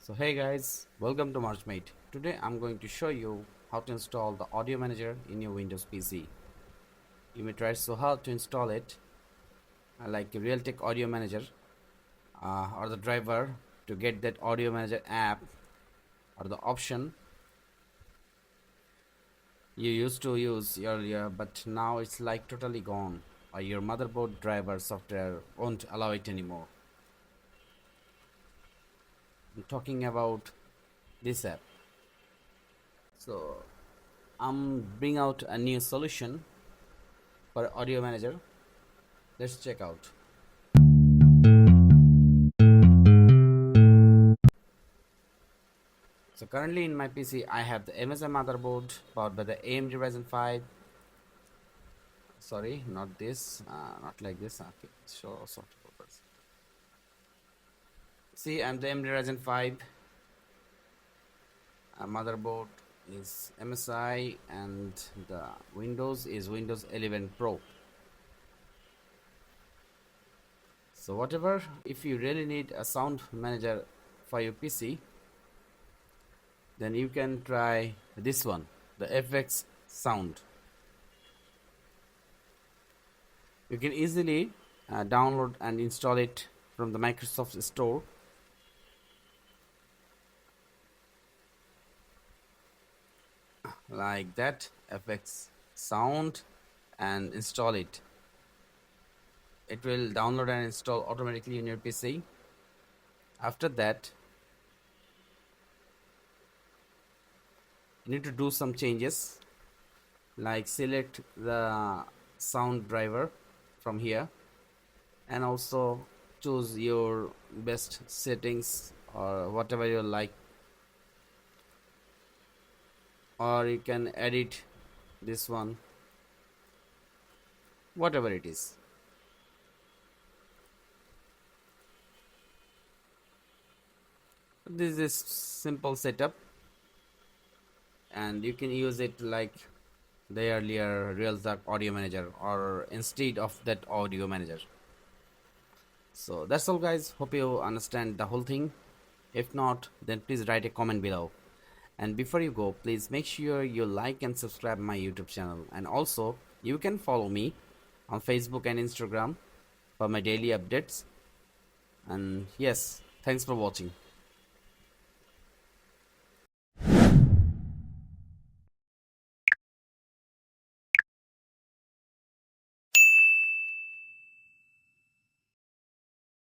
So hey guys, welcome to Marchmate. Today I'm going to show you how to install the audio manager in your Windows PC. You may try so hard to install it, like a Realtek audio manager or the driver to get that audio manager app or the option you used to use earlier, but now it's like totally gone, or your motherboard driver software won't allow it anymore. I'm talking about this app. So I'm bring out a new solution for audio manager. Let's check out. So currently in my PC I have the MSI motherboard powered by the AMD Ryzen 5. Sorry, not this, not like this. Okay, show soft purpose. See, I'm the AMD Ryzen 5. Motherboard is MSI and the Windows is Windows 11 Pro. So whatever, if you really need a sound manager for your PC, then you can try this one, the FX Sound. You can easily download and install it from the Microsoft Store. Like that, FX Sound, and install it. It will download and install automatically on your PC. After that, you need to do some changes, like select the sound driver from here and also choose your best settings or whatever you like, or you can edit this one, whatever it is. This is simple setup and you can use it like the earlier Realtek audio manager or instead of that audio manager. So that's all guys, hope you understand the whole thing. If not, then please write a comment below. And before you go, please make sure you like and subscribe my YouTube channel, and also you can follow me on Facebook and Instagram for my daily updates. And yes, thanks for watching.